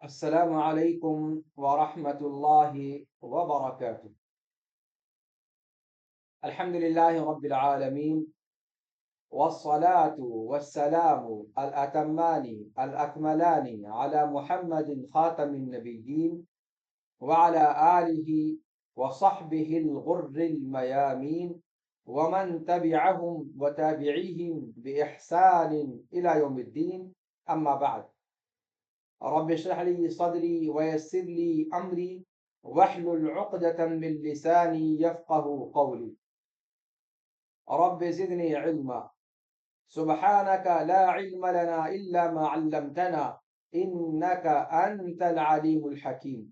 السلام علیکم ورحمۃ اللہ وبرکاتہ۔ الحمد للہ رب العالمین، والصلاة والسلام الأتمان الأكملان على محمد خاتم النبیین وعلى آلہ وصحبہ الغر الميامین ومن تبعهم وتابعیہم بإحسان إلى يوم الدین، اما بعد۔ رب اشرح لي صدري ويسر لي امري واحلل عقدة من لساني يفقه قولي رب زدني علما سبحانك لا علم لنا الا ما علمتنا انك انت العليم الحكيم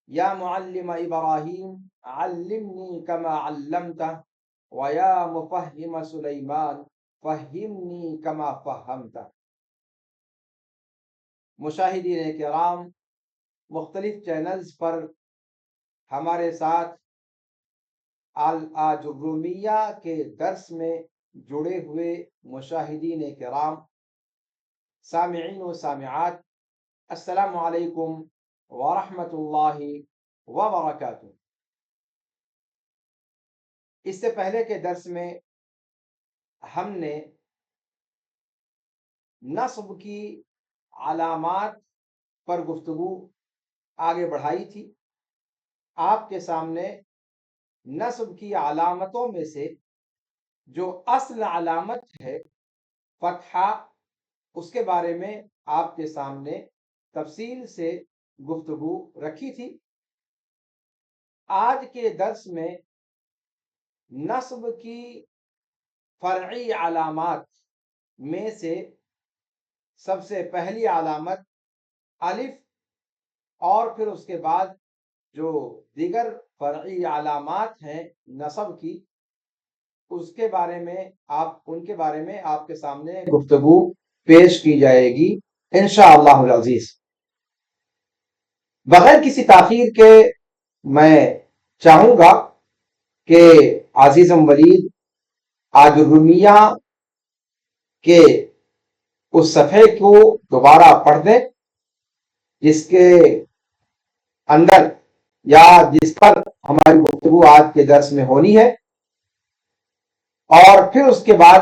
يا معلم ابراهيم علمني كما علمت ويا مفهم سليمان فهمني كما فهمت۔ مشاہدین کرام، مختلف چینلز پر ہمارے ساتھ الآجرومیہ کے درس میں جڑے ہوئے مشاہدین کرام، سامعین و سامعات، السلام علیکم ورحمۃ اللہ وبرکاتہ۔ اس سے پہلے کے درس میں ہم نے نصب کی علامات پر گفتگو آگے بڑھائی تھی۔ آپ کے سامنے نصب کی علامتوں میں سے جو اصل علامت ہے فتحہ، اس کے بارے میں آپ کے سامنے تفصیل سے گفتگو رکھی تھی۔ آج کے درس میں نصب کی فرعی علامات میں سے سب سے پہلی علامت الف، اور پھر اس کے بعد جو دیگر فرعی علامات ہیں نصب کی، ان کے بارے میں آپ کے سامنے گفتگو پیش کی جائے گی انشاءاللہ العزیز۔ بغیر کسی تاخیر کے میں چاہوں گا کہ عزیزم ولید آجرومیہ کے اس صفحے کو دوبارہ پڑھ دیں جس کے اندر یا جس پر ہماری گفتگو آج کے درس میں ہونی ہے، اور پھر اس کے بعد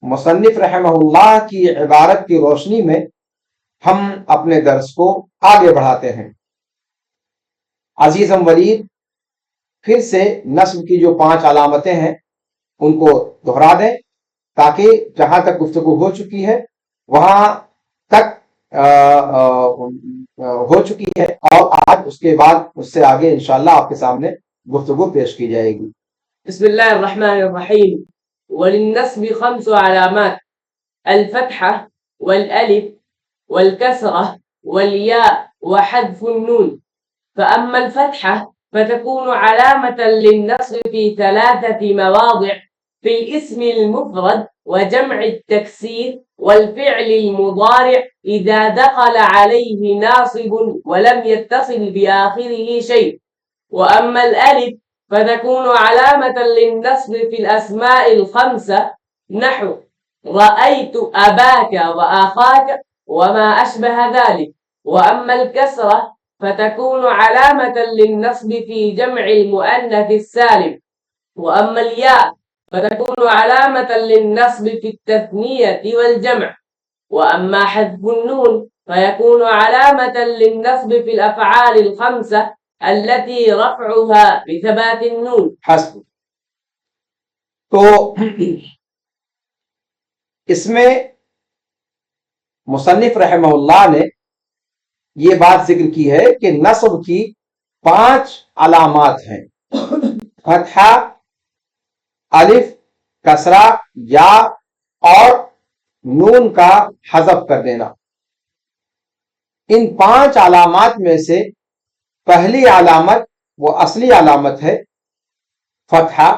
مصنف رحمہ اللہ کی عبارت کی روشنی میں ہم اپنے درس کو آگے بڑھاتے ہیں۔ عزیزم ولید، پھر سے نصب کی جو 5 علامتیں ہیں ان کو دہرا دیں تاکہ جہاں تک گفتگو ہو چکی ہے وہاں تک ہو چکی ہے، اور آج اس کے بعد اس سے آگے انشاءاللہ آپ کے سامنے گفتگو پیش کی جائے گی۔ بسم اللہ الرحمن الرحیم۔ وللنصب 5 علامات: الفتحة والألف والكسرة والياء وحذف النون. فأما الفتحة فتكون علامة للنصب في 3 مواضع: في الاسم المفرد وجمع التكسير والفعل المضارع إذا دخل عليه ناصب ولم يتصل بآخره شيء. وأما الألف فتكون علامة للنصب في الأسماء 5 نحو رأيت أباك وأخاك وما أشبه ذلك. وأما الكسرة فتكون علامة للنصب في جمع المؤنث السالم. وأما الياء فتكون علامة للنصب في التثنية والجمع. وأما حذف النون فيكون علامة للنصب في الأفعال 5 التي رفعها بثبات النون. حسب۔ تو اس میں مصنف رحمہ اللہ نے یہ بات ذکر کی ہے کہ نصب کی 5 علامات ہیں: فتحہ، الف، کسرہ، یا اور نون کا حذف کر دینا۔ ان 5 علامات میں سے پہلی علامت وہ اصلی علامت ہے فتحہ،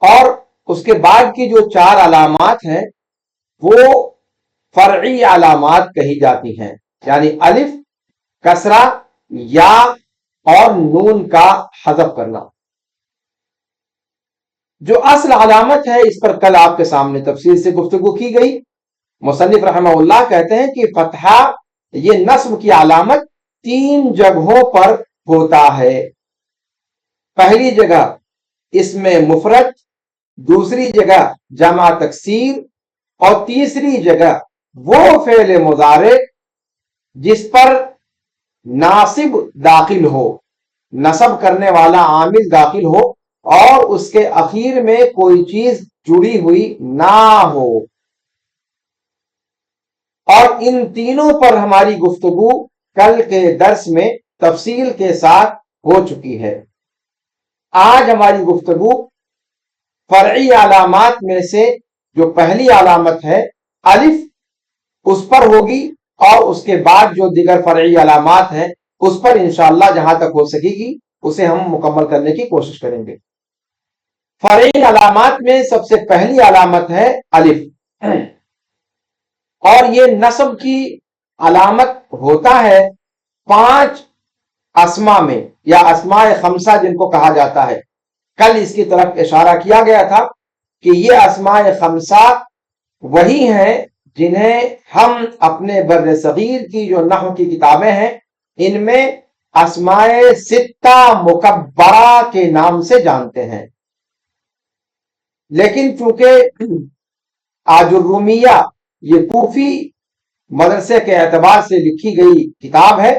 اور اس کے بعد کی جو 4 علامات ہیں وہ فرعی علامات کہی جاتی ہیں، یعنی الف، کسرہ، یا اور نون کا حذف کرنا۔ جو اصل علامت ہے اس پر کل آپ کے سامنے تفصیل سے گفتگو کی گئی۔ مصنف رحمہ اللہ کہتے ہیں کہ فتحہ یہ نصب کی علامت 3 جگہوں پر ہوتا ہے۔ پہلی جگہ اسم مفرد، دوسری جگہ جمع تکسیر، اور تیسری جگہ وہ فعل مضارع جس پر ناصب داخل ہو، نصب کرنے والا عامل داخل ہو اور اس کے اخیر میں کوئی چیز جڑی ہوئی نہ ہو۔ اور ان تینوں پر ہماری گفتگو کل کے درس میں تفصیل کے ساتھ ہو چکی ہے۔ آج ہماری گفتگو فرعی علامات میں سے جو پہلی علامت ہے الف، اس پر ہوگی، اور اس کے بعد جو دیگر فرعی علامات ہیں اس پر انشاءاللہ جہاں تک ہو سکے گی اسے ہم مکمل کرنے کی کوشش کریں گے۔ فرعی علامات میں سب سے پہلی علامت ہے الف، اور یہ نصب کی علامت ہوتا ہے 5 اسما میں، یا اسماء خمسہ جن کو کہا جاتا ہے۔ کل اس کی طرف اشارہ کیا گیا تھا کہ یہ اسماء خمسہ وہی ہیں جنہیں ہم اپنے بر صغیر کی جو نحو کی کتابیں ہیں ان میں اسماء ستہ مکبرہ کے نام سے جانتے ہیں، لیکن چونکہ آج الرومیہ یہ کوفی مدرسے کے اعتبار سے لکھی گئی کتاب ہے،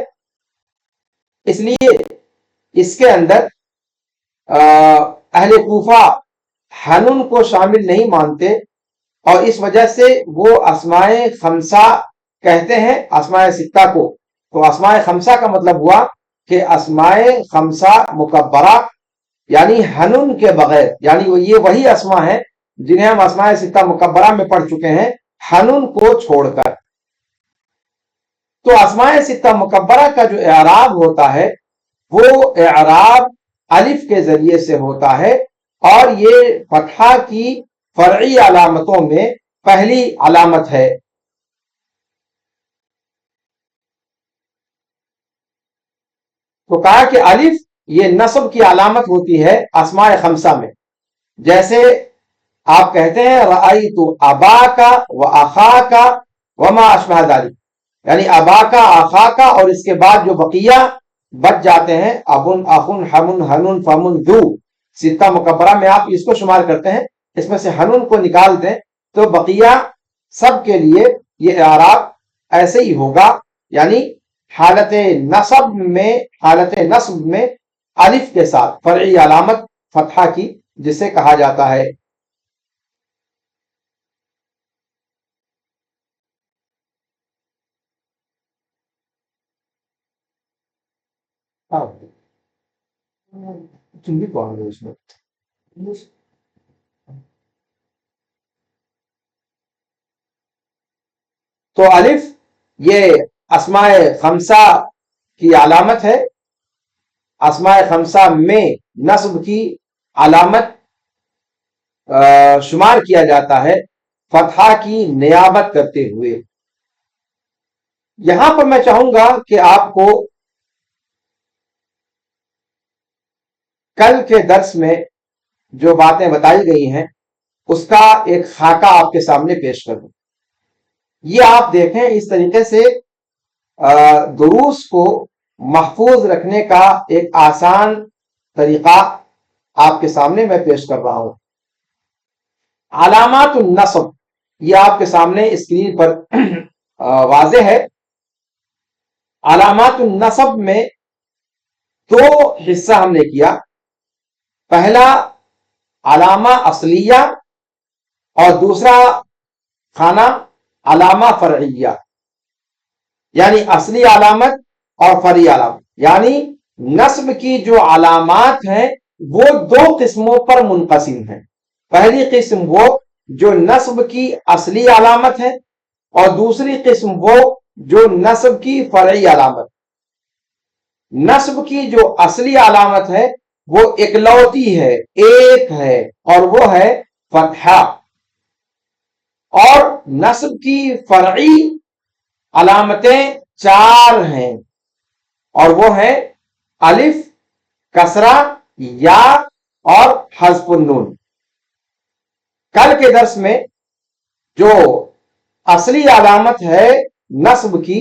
اس لیے اس کے اندر اہل کوفہ حنن کو شامل نہیں مانتے، اور اس وجہ سے وہ اسماء خمسہ کہتے ہیں اسماء ستہ کو۔ تو اسماء خمسہ کا مطلب ہوا کہ اسماء خمسہ مکبرہ، یعنی حنن کے بغیر، یعنی یہ وہی اسماء ہیں جنہیں ہم اسماء ستہ مکبرہ میں پڑھ چکے ہیں حنن کو چھوڑ کر۔ تو اسماء ستہ مکبرہ کا جو اعراب ہوتا ہے وہ اعراب الف کے ذریعے سے ہوتا ہے، اور یہ فتحہ کی فرعی علامتوں میں پہلی علامت ہے۔ تو کہا کہ الف یہ نصب کی علامت ہوتی ہے اسماء خمسہ میں، جیسے آپ کہتے ہیں رأیت اباکا و اخاکا وما اشبہ ذلک، یعنی اباکا اخاکا اور اس کے بعد جو بقیہ بچ جاتے ہیں ابن اخن حمن ہنن فمن ذو، ستہ مکبرہ میں آپ اس کو شمار کرتے ہیں، اس میں سے حنن کو نکال دیں تو بقیہ سب کے لیے یہ اعراب ایسے ہی ہوگا، یعنی حالت نصب میں الف کے ساتھ فرعی علامت فتحہ کی جسے کہا جاتا ہے۔ تم بھی پڑھ لو اس میں۔ تو الف یہ اسماء خمسہ کی علامت ہے، اسماء خمسہ میں نصب کی علامت شمار کیا جاتا ہے فتحہ کی نیابت کرتے ہوئے۔ یہاں پر میں چاہوں گا کہ آپ کو کل کے درس میں جو باتیں بتائی گئی ہیں اس کا ایک خاکہ آپ کے سامنے پیش کر دوں۔ یہ آپ دیکھیں، اس طریقے سے دروس کو محفوظ رکھنے کا ایک آسان طریقہ آپ کے سامنے میں پیش کر رہا ہوں۔ علامات النصب یہ آپ کے سامنے اسکرین پر واضح ہے۔ علامات النصب میں 2 حصہ ہم نے کیا، پہلا علامہ اصلیہ اور دوسرا خانہ علامہ فرعیہ، یعنی اصلی علامت اور فرعی علامت، یعنی نصب کی جو علامات ہیں وہ 2 قسموں پر منقسم ہیں۔ پہلی قسم وہ جو نصب کی اصلی علامت ہے، اور دوسری قسم وہ جو نصب کی فرعی علامت۔ نصب کی جو اصلی علامت ہے وہ اکلوتی ہے، ایک ہے، اور وہ ہے فتحہ، اور نصب کی فرعی علامتیں 4 ہیں، اور وہ ہیں الف، کسرہ، یا اور حذف النون۔ کل کے درس میں جو اصلی علامت ہے نصب کی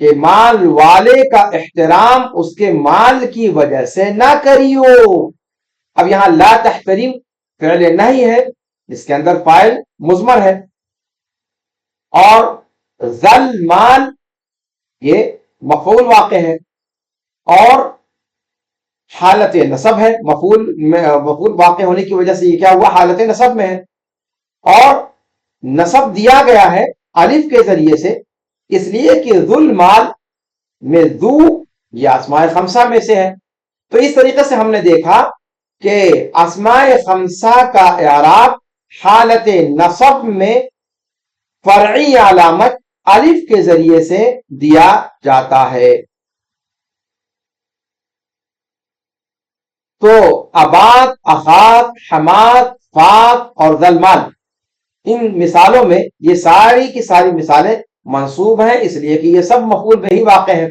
کہ مال والے کا احترام اس کے مال کی وجہ سے نہ کریو۔ اب یہاں لا تحترم فعل نہیں ہے، اس کے اندر فاعل مضمر ہے، اور ذل مال یہ مفعول واقع ہے، اور حالت نصب ہے، مفعول واقع ہونے کی وجہ سے یہ کیا ہوا؟ حالت نصب میں ہے، اور نصب دیا گیا ہے الف کے ذریعے سے، اس لیے کہ ذل مال میں ذو یہ اسماء خمسہ میں سے ہے۔ تو اس طریقے سے ہم نے دیکھا کہ اسماء خمسہ کا اعراب حالت نصب میں فرعی علامت الف کے ذریعے سے دیا جاتا ہے۔ تو ابات، اخات، حمات، فات اور ذلمال، ان مثالوں میں یہ ساری کی ساری مثالیں منصوب ہیں، اس لیے کہ یہ سب مفعول به واقع ہیں،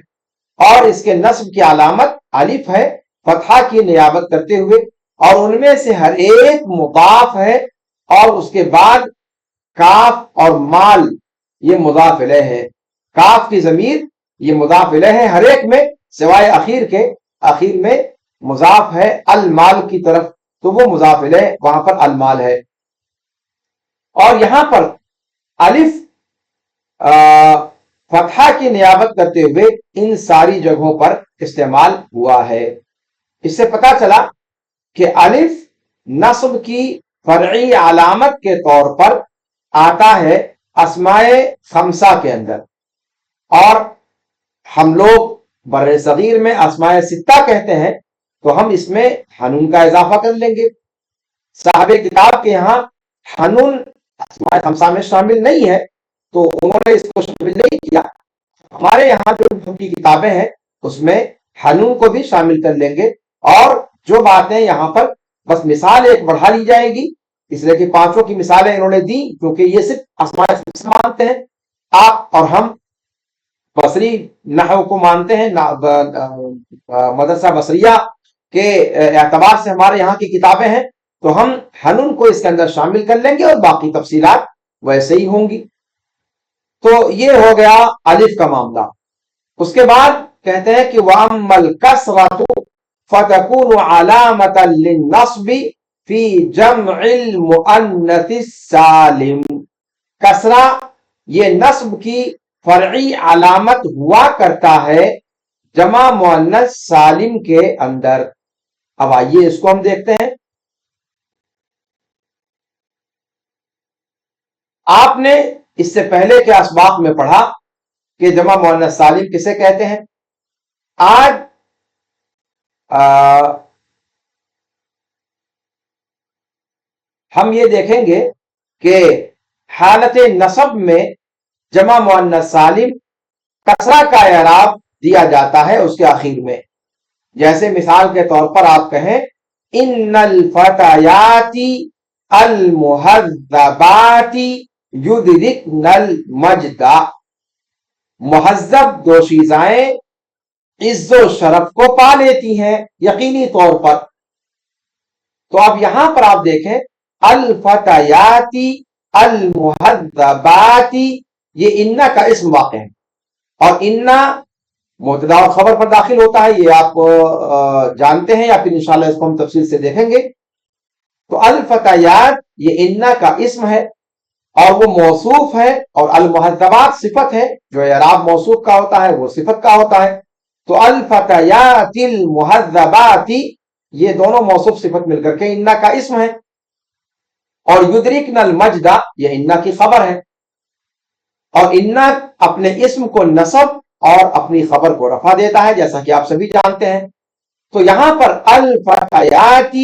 اور اس کے نصب کی علامت الف ہے فتحہ کی نیابت کرتے ہوئے، اور ان میں سے ہر ایک مضاف ہے، اور اس کے بعد کاف اور مال یہ مضاف الیہ ہے۔ کاف کی ضمیر یہ مضاف الیہ ہے ہر ایک میں، سوائے اخیر کے، اخیر میں مضاف ہے المال کی طرف، تو وہ مضاف الیہ وہاں پر المال ہے۔ اور یہاں پر الف فتحہ کی نیابت کرتے ہوئے ان ساری جگہوں پر استعمال ہوا ہے۔ اس سے پتہ چلا کہ الف نصب کی فرعی علامت کے طور پر آتا ہے اسماء خمسہ کے اندر، اور ہم لوگ بر صغیر میں اسماء ستہ کہتے ہیں، تو ہم اس میں حنون کا اضافہ کر لیں گے۔ صاحب کتاب کے یہاں حنون اسماء خمسہ میں شامل نہیں ہے، تو انہوں نے اس کو شامل نہیں کیا۔ ہمارے یہاں جو کی کتابیں ہیں اس میں حنون کو بھی شامل کر لیں گے، اور جو باتیں یہاں پر بس مثال ایک بڑھا لی جائے گی، اس لیے کہ پانچوں کی مثالیں انہوں نے دی کیونکہ یہ صرف اسماء خمسہ مانتے ہیں۔ آپ اور ہم بصری نحو کو مانتے ہیں، مدرسہ بصریہ کے اعتبار سے ہمارے یہاں کی کتابیں ہیں، تو ہم حنون کو اس کے اندر شامل کر لیں گے، اور باقی تفصیلات ویسے ہی ہوں گی۔ تو یہ ہو گیا الف کا معاملہ۔ اس کے بعد کہتے ہیں کہ وَأَمَّا الْكَسْرَةُ فَتَكُونُ عَلَامَةً لِلنَّصْبِ فِي جَمْعِ الْمُؤَنَّثِ السَّالِمِ۔ کسرہ یہ نصب کی فرعی علامت ہوا کرتا ہے جمع مؤنث سالم کے اندر۔ اب آئیے اس کو ہم دیکھتے ہیں۔ آپ نے اس سے پہلے کے اسباق میں پڑھا کہ جمع مؤنث سالم کسے کہتے ہیں۔ آج ہم یہ دیکھیں گے کہ حالت نصب میں جمع مؤنث سالم کسرہ کا اعراب دیا جاتا ہے اس کے آخر میں۔ جیسے مثال کے طور پر آپ کہیں ان الفتیات المہذبات یدرکن المجد، مہذب دوشیزائیں عز و شرف کو پا لیتی ہیں یقینی طور پر۔ تو اب یہاں پر آپ دیکھیں الفتیات المہذبات، یہ انا کا اسم واقع ہے، اور انا مبتدا اور خبر پر داخل ہوتا ہے، یہ آپ جانتے ہیں، یا پھر انشاءاللہ اس کو ہم تفصیل سے دیکھیں گے۔ تو الفتیات یہ انا کا اسم ہے، اور وہ موصوف ہے، اور المہذبات صفت ہے، جو اعراب موصوف کا ہوتا ہے وہ صفت کا ہوتا ہے۔ تو الفتیات المہذبات یہ دونوں موصوف صفت مل کر کے انا کا اسم ہے، اور یدرکن المجد یہ انا کی خبر ہے، اور انا اپنے اسم کو نصب اور اپنی خبر کو رفع دیتا ہے، جیسا کہ آپ سبھی جانتے ہیں۔ تو یہاں پر الفتیات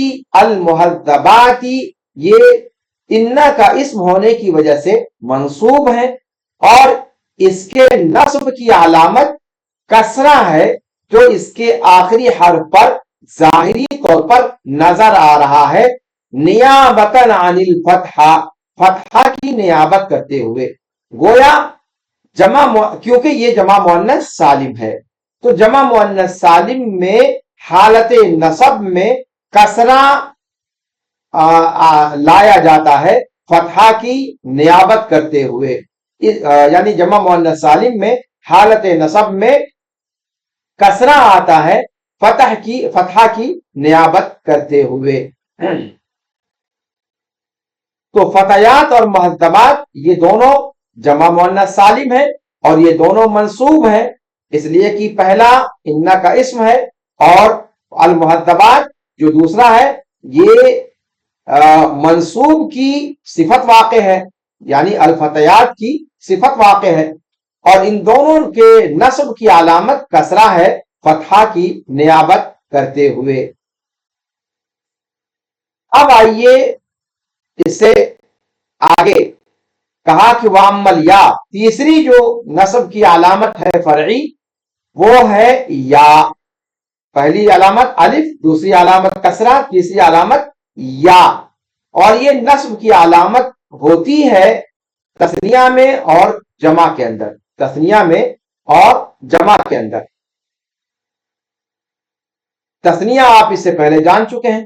المہذبات یہ انا کا اسم ہونے کی وجہ سے منصوب ہے، اور اس کے نصب کی علامت کسرہ ہے، جو اس کے آخری حرف پر ظاہری طور پر نظر آ رہا ہے، نیابتاً عن الفتحہ، فتحہ کی نیابت کرتے ہوئے۔ گویا کیونکہ یہ جمع مؤنث سالم ہے، تو جمع مؤنث سالم میں حالت نصب میں کسرہ لایا جاتا ہے فتحہ کی نیابت کرتے ہوئے، یعنی جمع مؤنث سالم میں حالت نصب میں کسرہ آتا ہے فتحہ کی نیابت کرتے ہوئے۔ تو فتیات اور مہذبات یہ دونوں جمع مؤنث سالم ہے اور یہ دونوں منصوب ہیں، اس لیے کہ پہلا انہ کا اسم ہے اور المہذبات جو دوسرا ہے یہ منصوب کی صفت واقع ہے، یعنی الفتیات کی صفت واقع ہے، اور ان دونوں کے نصب کی علامت کسرہ ہے فتحہ کی نیابت کرتے ہوئے۔ اب آئیے اس سے آگے کہا کہ وَأَمَّا یا، تیسری جو نصب کی علامت ہے فرعی وہ ہے یا۔ پہلی علامت الف، دوسری علامت کسرہ، تیسری علامت یا، اور یہ نصب کی علامت ہوتی ہے تثنیہ میں اور جمع کے اندر، تثنیہ میں اور جمع کے اندر۔ تثنیہ آپ اس سے پہلے جان چکے ہیں،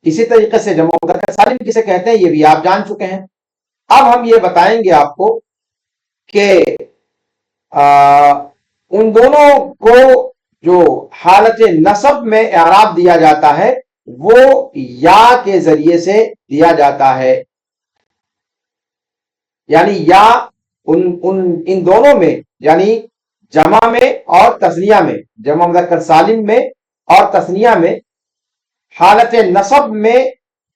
اسی طریقے سے جمع مذکر سالم کسے کہتے ہیں یہ بھی آپ جان چکے ہیں۔ اب ہم یہ بتائیں گے آپ کو کہ ان دونوں کو جو حالت نصب میں اعراب دیا جاتا ہے وہ یا کے ذریعے سے دیا جاتا ہے، یعنی یا ان دونوں میں، یعنی جمع میں اور تثنیہ میں، جمع مذکر سالم میں اور تثنیہ میں حالت نصب میں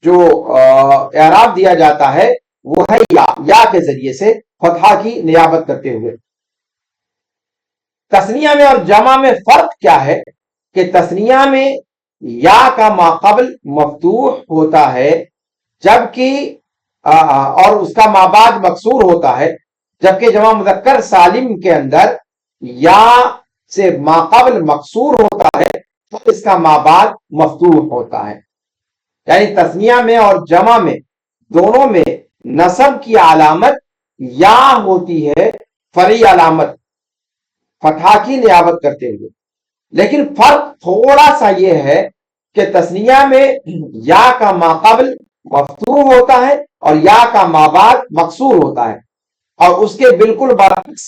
جو اعراب دیا جاتا ہے وہ ہے یا کے ذریعے سے فتحہ کی نیابت کرتے ہوئے۔ تثنیہ میں اور جمع میں فرق کیا ہے کہ تثنیہ میں یا کا ماقبل مفتوح ہوتا ہے جبکہ اور اس کا مابعد مکسور ہوتا ہے، جبکہ جمع مذکر سالم کے اندر یا سے ماقبل مکسور ہوتا ہے تو اس کا مابعد مفتوح ہوتا ہے۔ یعنی تثنیہ میں اور جمع میں دونوں میں نصب کی علامت یا ہوتی ہے، فرعی علامت فتحہ کی نیابت کرتے ہوئے، لیکن فرق تھوڑا سا یہ ہے کہ تثنیہ میں یا کا ماقبل مفتوح ہوتا ہے اور یا کا مابعد مکسور ہوتا ہے، اور اس کے بالکل برعکس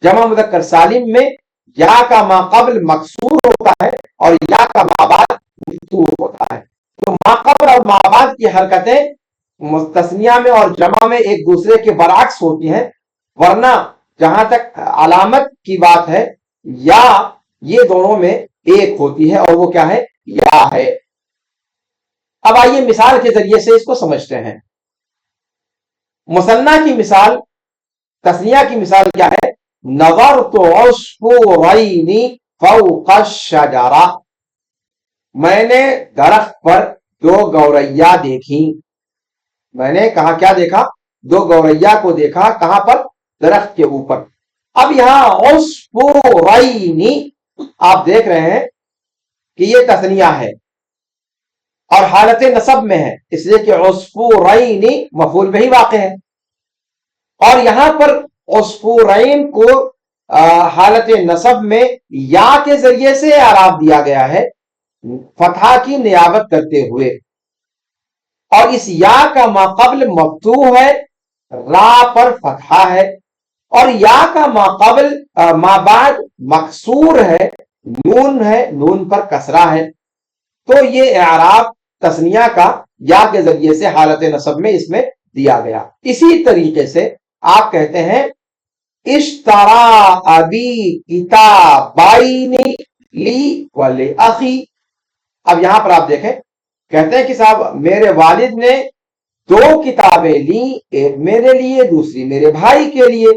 جمع مذکر سالم میں یا کا ماقبل مکسور ہوتا ہے اور یا کا مابعد مفتوح ہوتا ہے۔ تو ماقبل اور مابعد کی حرکتیں تثنیہ میں اور جمع میں ایک دوسرے کے برعکس ہوتی ہیں، ورنہ جہاں تک علامت کی بات ہے یا یہ دونوں میں ایک ہوتی ہے، اور وہ کیا ہے؟ یا ہے۔ اب آئیے مثال کے ذریعے سے اس کو سمجھتے ہیں۔ مثنیٰ کی مثال، تثنیہ کی مثال کیا ہے؟ نظرت عصفورین فوق الشجرہ، میں نے درخت پر دو گوریا دیکھی۔ میں نے کہا کیا دیکھا؟ دو گوریا کو دیکھا، کہاں پر؟ درخت کے اوپر۔ اب یہاں عصفورین آپ دیکھ رہے ہیں کہ یہ تثنیہ ہے اور حالت نصب میں ہے، اس لیے کہ عصفورین مفعول بہ واقع ہے، اور یہاں پر عصفورین کو حالت نصب میں یا کے ذریعے سے اعراب دیا گیا ہے فتحہ کی نیابت کرتے ہوئے، اور اس یا کا ماقبل مفتوح ہے، را پر فتحہ ہے، اور یا کا ماقبل مابعد مکسور ہے، نون ہے، نون پر کسرہ ہے۔ تو یہ اعراب تثنیہ کا یا کے ذریعے سے حالت نصب میں اس میں دیا گیا۔ اسی طریقے سے آپ کہتے ہیں اشترا ابی کتابین لی ولاخی۔ اب یہاں پر آپ دیکھیں، کہتے ہیں کہ صاحب میرے والد نے دو کتابیں لی، ایک میرے لیے دوسری میرے بھائی کے لیے۔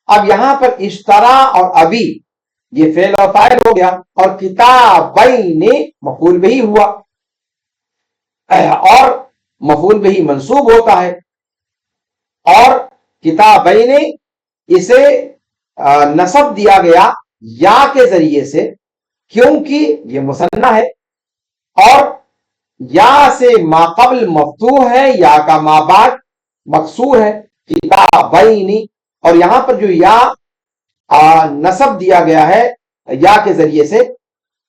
اب یہاں پر اشترا اور ابی یہ فعل اور فاعل ہو گیا، اور کتابین مفعول بہ ہوا، اور مفعول بہ منصوب ہوتا ہے، اور کتابین اسے نصب دیا گیا یا کے ذریعے سے کیونکہ یہ مثنیٰ ہے، اور یا سے ماقبل مفتوح ہے، یا کا مابعد مکسور ہے، کتابین، اور یہاں پر جو یا نصب دیا گیا ہے یا کے ذریعے سے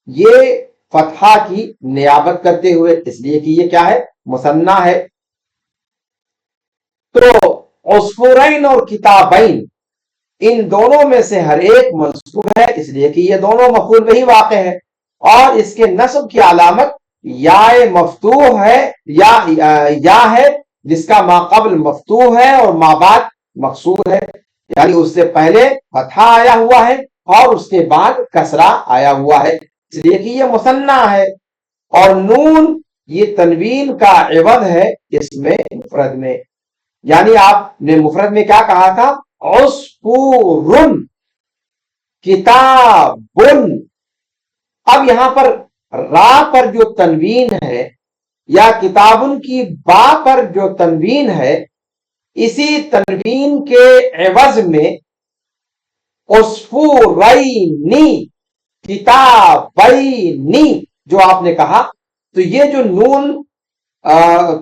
یہ فتحہ کی نیابت کرتے ہوئے، اس لیے کہ یہ کیا ہے؟ مثنیٰ ہے۔ تو عصفورین اور کتابین ان دونوں میں سے ہر ایک منصوب ہے، اس لیے کہ یہ دونوں مفعول بہی واقع ہے، اور اس کے نصب کی علامت یا مفتوح ہے، یا ہے جس کا ما قبل مفتوح ہے اور ما بعد مکسور ہے، یعنی اس سے پہلے فتحہ آیا ہوا ہے اور اس کے بعد کسرہ آیا ہوا ہے، اس لیے کہ یہ مثنیٰ ہے۔ اور نون یہ تنوین کا عوض ہے اس میں مفرد میں، یعنی آپ نے مفرد میں کیا کہا تھا؟ عصفور، کتاب۔ اب یہاں پر را پر جو تنوین ہے یا کتابن کی با پر جو تنوین ہے، اسی تنوین کے عوض میں عصفورینی، کتابینی جو آپ نے کہا، تو یہ جو نون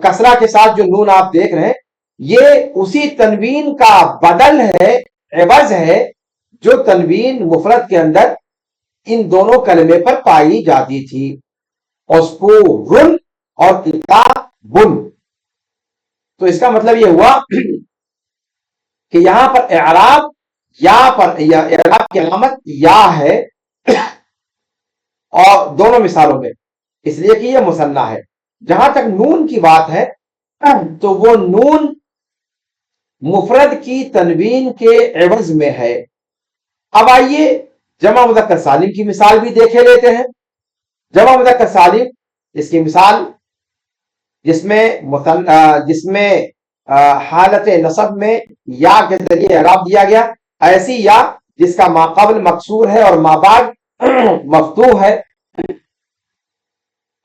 کسرہ کے ساتھ جو نون آپ دیکھ رہے ہیں، یہ اسی تنوین کا بدل ہے، عوض ہے، جو تنوین مفرد کے اندر ان دونوں کلمے پر پائی جاتی تھی، عصفور اور کتابن۔ تو اس کا مطلب یہ ہوا کہ یہاں پر اعراب اعراب کی علامت یا ہے، اور دونوں مثالوں میں، اس لیے کہ یہ مثنیٰ ہے۔ جہاں تک نون کی بات ہے تو وہ نون مفرد کی تنوین کے عوض میں ہے۔ اب آئیے جمع مذکر سالم کی مثال بھی دیکھے لیتے ہیں۔ جمع مذکر سالم، اس کی مثال جس میں حالت نصب میں یا کے ذریعے اعراب دیا گیا، ایسی یا جس کا ما قبل مکسور ہے اور ما بعد مفتوح ہے۔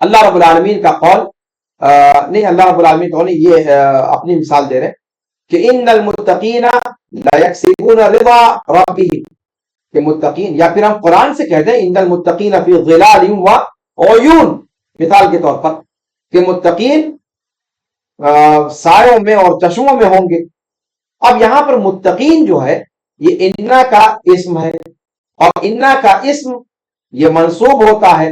اللہ رب العالمین کا قول نہیں، اللہ رب العالمین تو نہیں، یہ اپنی مثال دے رہے ہیں کہ ان المتقین لا یکسبون رضا ربهم، کہ متقین، یا پھر ہم قرآن سے کہتے ہیں ان المتقین فی ظلال وعیون، مثال کے طور پر کہ متقین سایوں میں اور چشموں میں ہوں گے۔ اب یہاں پر متقین جو ہے یہ انا کا اسم ہے، اور انا کا اسم یہ منصوب ہوتا ہے،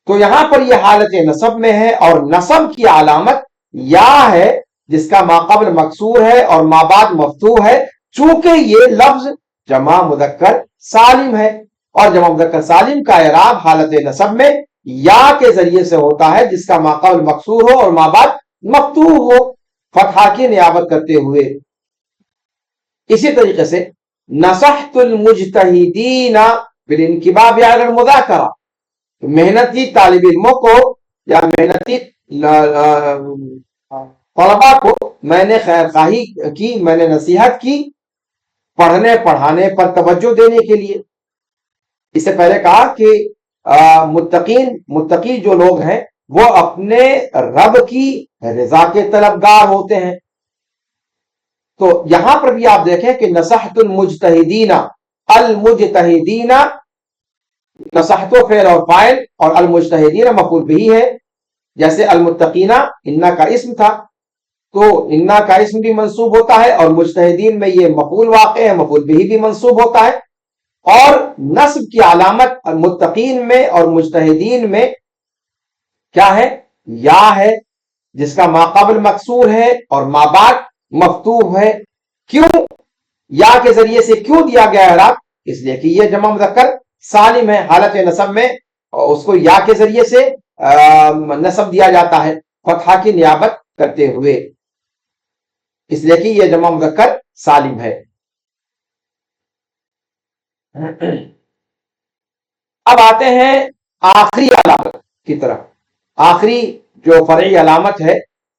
تو یہاں پر یہ حالت نصب میں ہے، اور نصب کی علامت یا ہے جس کا ما قبل مکسور ہے اور ما بعد مفتوح ہے، چونکہ یہ لفظ جمع مذکر سالم ہے، اور جمع مذکر سالم کا اعراب حالت نصب میں یا کے ذریعے سے ہوتا ہے جس کا ما قبل مکسور ہو اور ما بعد مفتوح ہو، فتحہ کی نیابت کرتے ہوئے۔ اسی طریقے سے نصحت المجتہدین بالانکباب علی المذاکرہ، محنتی طالب علموں کو یا محنتی طلباء کو میں نے خیر خواہی کی، میں نے نصیحت کی پڑھنے پڑھانے پر توجہ دینے کے لیے۔ اس سے پہلے کہا کہ متقی جو لوگ ہیں وہ اپنے رب کی رضا کے طلبگار ہوتے ہیں۔ تو یہاں پر بھی آپ دیکھیں کہ نصحت المجتہدین، المجتہدین نصحت و فعل اور فاعل، اور المجتہدین مفعول بھی ہے، جیسے المتقین انا کا اسم تھا تو انا کا اسم بھی منصوب ہوتا ہے، اور مجتہدین میں یہ مفعول واقع ہے، مفعول بھی منصوب ہوتا ہے، اور نصب کی علامت متقین میں اور مجتہدین میں کیا ہے؟ یا ہے جس کا ما قبل مکسور ہے اور ما بعد مفتوح ہے۔ کیوں یا کے ذریعے سے کیوں دیا گیا اعراب؟ اس لیے کہ یہ جمع مذکر سالم ہے، حالت نصب میں اس کو یا کے ذریعے سے نصب دیا جاتا ہے فتحہ کی نیابت کرتے ہوئے، اس لیے کہ یہ جمع مذکر سالم ہے۔ اب آتے ہیں آخری علامت کی طرف۔ آخری جو فرعی علامت ہے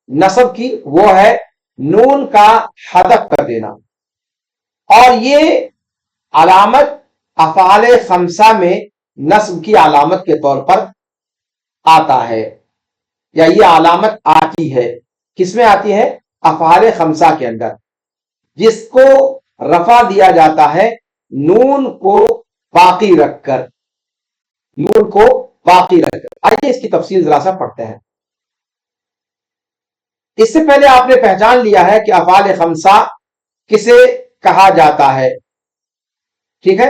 نصب کی وہ ہے نون کا حذف کر دینا، اور یہ علامت افعال خمسہ میں نصب کی علامت کے طور پر آتا ہے، یا یہ علامت آتی ہے۔ کس میں آتی ہے؟ افعال خمسہ کے اندر، جس کو رفع دیا جاتا ہے نون کو باقی رکھ کر، نون کو باقی رکھ کر۔ آئیے اس کی تفصیل ذرا سا پڑھتے ہیں۔ اس سے پہلے آپ نے پہچان لیا ہے کہ افعال خمسہ کسے کہا جاتا ہے، ٹھیک ہے؟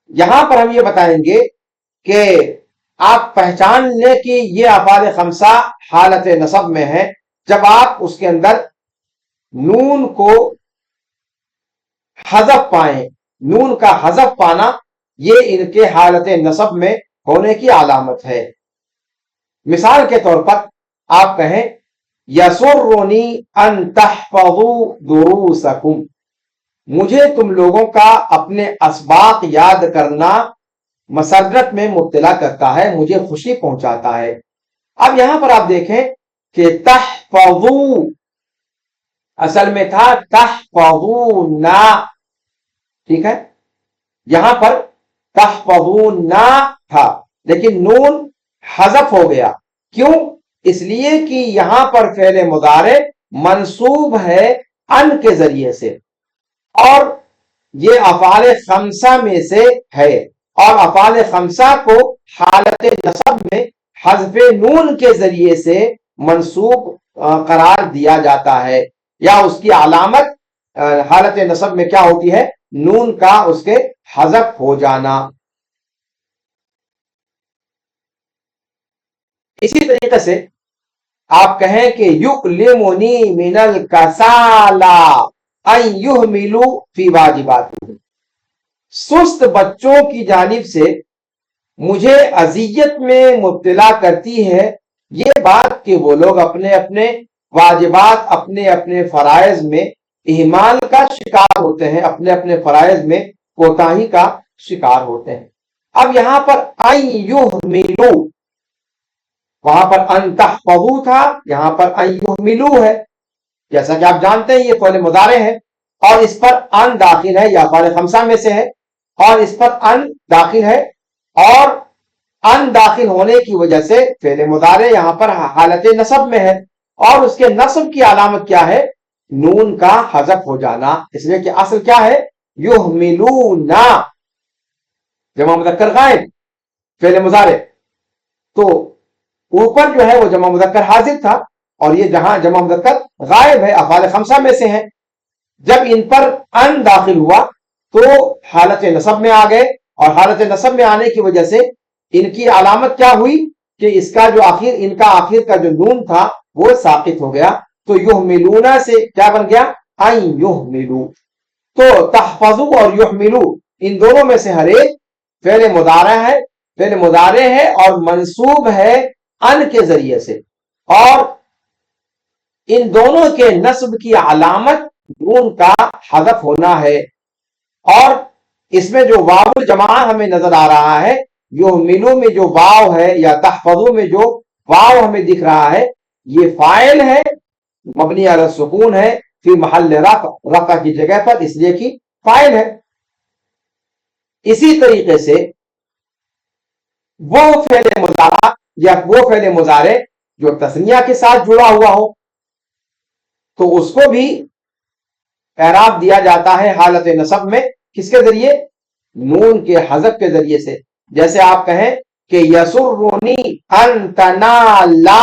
یہاں پر ہم یہ بتائیں گے کہ آپ پہچان لیں کہ یہ افعال خمسہ حالت نصب میں ہے جب آپ اس کے اندر نون کو حذف پائیں، نون کا حذف پانا یہ ان کے حالت نصب میں ہونے کی علامت ہے۔ مثال کے طور پر آپ کہیں یسرنی ان تحفظوا دروسکم، مجھے تم لوگوں کا اپنے اسباق یاد کرنا مسرت میں مبتلا کرتا ہے، مجھے خوشی پہنچاتا ہے۔ اب یہاں پر آپ دیکھیں کہ تحفظوا اصل میں تھا تحفظونا، ٹھیک ہے، یہاں پر تحفظونا تھا لیکن نون حذف ہو گیا، کیوں؟ اس لیے کہ یہاں پر فعل مضارع منصوب ہے ان کے ذریعے سے، اور یہ افعال خمسہ میں سے ہے، اور افعال خمسہ کو حالت نصب میں حذف نون کے ذریعے سے منصوب قرار دیا جاتا ہے، یا اس کی علامت حالت نصب میں کیا ہوتی ہے؟ نون کا اس کے حذف ہو جانا۔ اسی طریقے سے آپ کہیں کہ یؤلمنی من الکسالى ان یہملوا فی واجباتہم، سست بچوں کی جانب سے مجھے اذیت میں مبتلا کرتی ہے یہ بات کہ وہ لوگ اپنے اپنے واجبات، اپنے اپنے فرائض میں اہمال کا شکار ہوتے ہیں، اپنے اپنے فرائض میں کوتاہی کا شکار ہوتے ہیں۔ اب یہاں پر ان یہملوا، وہاں پر ان تحفظوا تھا، یہاں پر ان یہملوا ہے، جیسا کہ آپ جانتے ہیں یہ فعل مضارع ہے اور اس پر ان داخل ہے، یا افعال خمسہ میں سے ہے اور اس پر ان داخل ہے، اور ان داخل ہونے کی وجہ سے فعل مضارع یہاں پر حالت نصب میں ہے، اور اس کے نصب کی علامت کیا ہے؟ نون کا حذف ہو جانا، اس لیے کہ اصل کیا ہے؟ یہملونا، جمع مذکر غائب فعل مضارع، تو اوپر جو ہے وہ جمع مذکر حاضر تھا اور یہ جہاں جمع مذکر غائب ہے، افعال خمسہ میں سے ہے، جب ان پر ان داخل ہوا تو حالت نصب میں آ گئے، اور حالت نصب میں آنے کی وجہ سے ان کی علامت کیا ہوئی کہ اس کا جو آخر، ان کا آخر کا جو نون تھا وہ ساقط ہو گیا، تو یحملونا سے کیا بن گیا؟ ان یحملوا۔ تو تحفظوا اور یحملوا ان دونوں میں سے ہر ایک فعل مضارع ہے، فعل مضارع ہے اور منصوب ہے ان کے ذریعے سے، اور ان دونوں کے نصب کی علامت نون کا حذف ہونا ہے، اور اس میں جو واو الجماعہ ہمیں نظر آ رہا ہے، یحملوا میں جو واو ہے یا تحفظوا میں جو واو ہمیں دکھ رہا ہے، یہ فاعل ہے، مبنی علی السکون ہے، فی محل رفع کی جگہ پر، اس لیے کہ فاعل ہے۔ اسی طریقے سے وہ فعل مضارع یا وہ فعل مضارع جو تثنیہ کے ساتھ جڑا ہوا ہو تو اس کو بھی اعراب دیا جاتا ہے حالت نصب میں، کس کے ذریعے؟ نون کے حذف کے ذریعے سے۔ جیسے آپ کہیں کہ یسرنی ان تنالا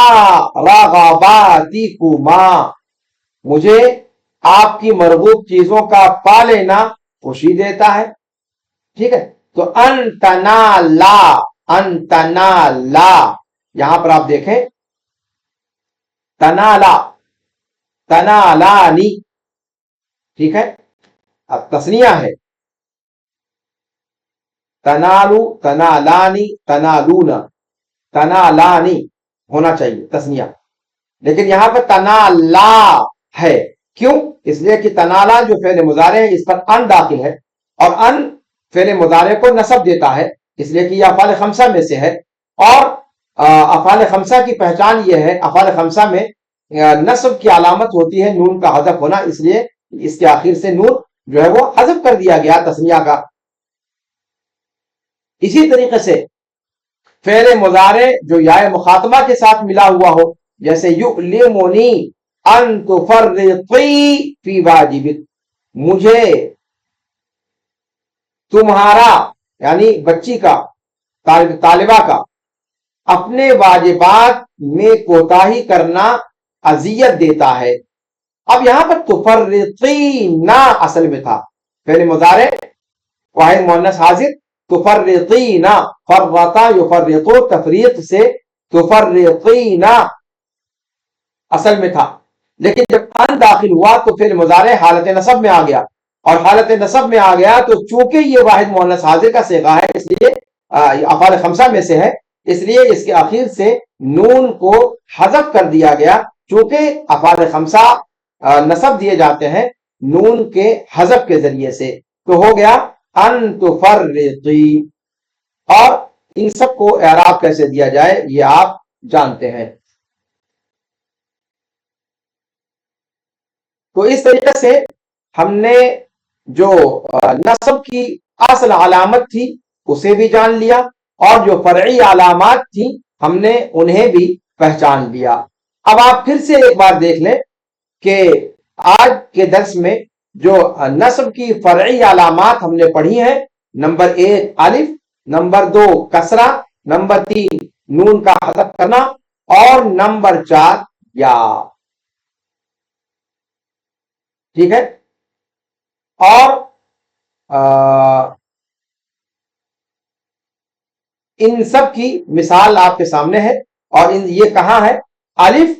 رغباتکما، مجھے آپ کی مرغوب چیزوں کا پا لینا خوشی دیتا ہے، ٹھیک ہے، تو ان تنالا، ان تنالا، یہاں پر آپ دیکھیں تنالا، تنالانی، ٹھیک ہے، اب تثنیہ ہے، تنالو، تنالانی، تنالونا، تنالانی ہونا چاہیے تثنیہ، لیکن یہاں پر تنالا ہے، کیوں؟ اس لیے کہ تنالا جو فعل مضارع ہے اس پر ان داخل ہے، اور ان فعل مضارع کو نصب دیتا ہے، اس لیے کہ یہ افعال خمسہ میں سے ہے، اور افعال خمسہ کی پہچان یہ ہے، افعال خمسہ میں نصب کی علامت ہوتی ہے نون کا حذف ہونا، اس لیے اس کے آخر سے نون جو ہے وہ حذف کر دیا گیا تثنیہ کا۔ اسی طریقے سے فعل مضارع جو یا مخاطبہ کے ساتھ ملا ہوا ہو، جیسے یؤلمنی ان تفرطی فی واجبک، مجھے تمہارا یعنی بچی کا، طالبہ کا اپنے واجبات میں کوتاہی کرنا اذیت دیتا ہے۔ اب یہاں پر تفرطینا اصل میں تھا، فعل مضارع واحد مؤنث حاضر، تفرطینا، فرطا یفرطو، تفریط سے تفرطینا اصل میں تھا، لیکن جب ان داخل ہوا تو فعل مضارع حالت نصب میں آ گیا، اور حالت نصب میں آ گیا تو چونکہ یہ واحد مؤنث حاضر کا صیغہ ہے اس لیے افعال خمسہ میں سے ہے، اس لیے اس کے آخر سے نون کو حذف کر دیا گیا، چونکہ افعال خمسہ نصب دیے جاتے ہیں نون کے حذف کے ذریعے سے، تو ہو گیا ان تفرقی۔ اور ان سب کو اعراب کیسے دیا جائے یہ آپ جانتے ہیں۔ تو اس طریقے سے ہم نے جو نصب کی اصل علامت تھی اسے بھی جان لیا، اور جو فرعی علامات تھیں ہم نے انہیں بھی پہچان لیا۔ اب آپ پھر سے ایک بار دیکھ لیں کہ آج کے درس میں جو نصب کی فرعی علامات ہم نے پڑھی ہیں، نمبر 1 الف، نمبر 2 کسرہ، نمبر 3 نون کا حذف کرنا، اور نمبر 4 یا۔ ٹھیک ہے، اور ان سب کی مثال آپ کے سامنے ہے، اور یہ کہاں ہے؟ الف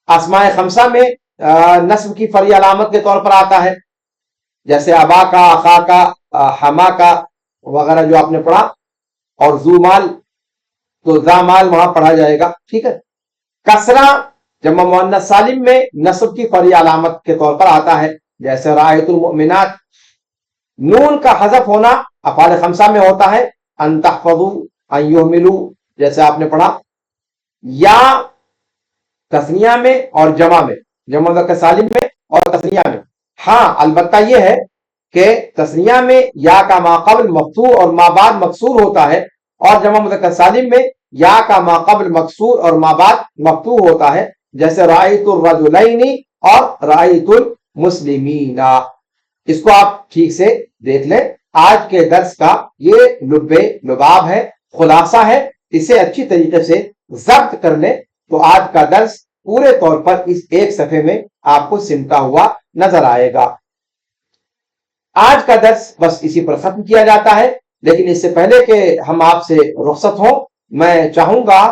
اسماء خمسہ میں نصب کی فرعی علامت کے طور پر آتا ہے، جیسے ابا کا، اخا کا، حما کا وغیرہ جو آپ نے پڑھا، اور ذو مال تو ذا مال وہاں پڑھا جائے گا۔ ٹھیک ہے، کسرہ جمع مؤنث سالم میں نصب کی فرعی علامت کے طور پر آتا ہے، جیسے رأیت المؤمنات۔ نون کا حذف ہونا افعال خمسہ میں ہوتا ہے، ان تحفظوا، ان یحملوا جیسے آپ نے پڑھا، یا تثنیہ میں اور جمع میں، جمع مذکر سالم میں اور تثنیہ میں۔ ہاں البتہ یہ ہے کہ تثنیہ میں یا کا ما قبل مفتوح اور ما بعد مکسور ہوتا ہے، اور جمع مذکر سالم میں یا کا ما قبل مکسور اور ما بعد مفتوح ہوتا ہے، جیسے رأیت الرجلین اور رأیت المسلمین۔ اس کو آپ ٹھیک سے دیکھ لیں، آج کے درس کا یہ لب لباب ہے، خلاصہ ہے، اسے اچھی طریقے سے ضبط کر لیں تو آج کا درس پورے طور پر اس ایک صفحے میں آپ کو سمٹا ہوا نظر آئے گا۔ آج کا درس بس اسی پر ختم کیا جاتا ہے، لیکن اس سے پہلے کہ ہم آپ سے رخصت ہوں، میں چاہوں گا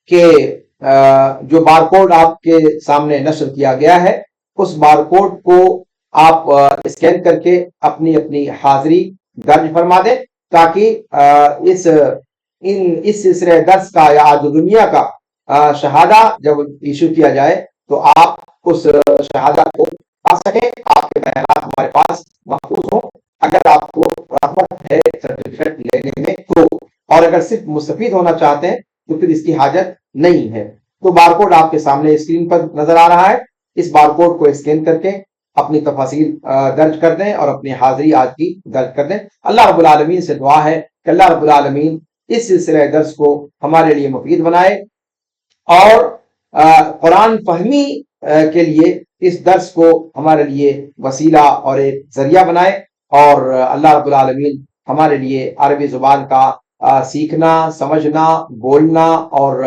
کہ جو بارکوڈ آپ کے سامنے نشر کیا گیا ہے اس بارکوڈ کو آپ اسکین کر کے اپنی حاضری درج فرما دیں، تاکہ اس سلسلے درس کا یا آج دنیا کا شہادہ جب ایشو کیا جائے تو آپ اس شہادہ کو پا سکیں، آپ کے بیانات ہمارے پاس محفوظ ہوں۔ اگر آپ کو رغبت ہے سرٹیفکیٹ لینے میں تو، اور اگر صرف مستفید ہونا چاہتے ہیں تو پھر اس کی حاجت نہیں ہے۔ تو بارکوڈ آپ کے سامنے اسکرین پر نظر آ رہا ہے، اس بارکوڈ کو اسکین کر کے اپنی تفاصیل درج کر دیں اور اپنی حاضری آج کی درج کر دیں۔ اللہ رب العالمین سے دعا ہے کہ اللہ رب العالمین اس سلسلہ درس کو ہمارے لیے مفید بنائے، اور قرآن فہمی کے لیے اس درس کو ہمارے لیے وسیلہ اور ایک ذریعہ بنائے، اور اللہ رب العالمین ہمارے لیے عربی زبان کا سیکھنا، سمجھنا، بولنا اور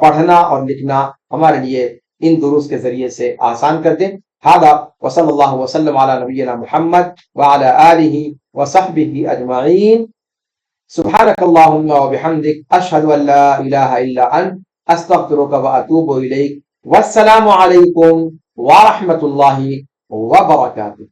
پڑھنا اور لکھنا ہمارے لیے ان دروس کے ذریعے سے آسان کر دیں۔ هذا وصلی اللہ وسلم علی نبینا محمد وعلى آلہ وصحبہ اجمعین۔ سبحانک اللہم وبحمدک، اشہد ان لا الہ الا انت، استغفرک واتوب الیک۔ والسلام علیکم ورحمۃ اللہ وبرکاتہ۔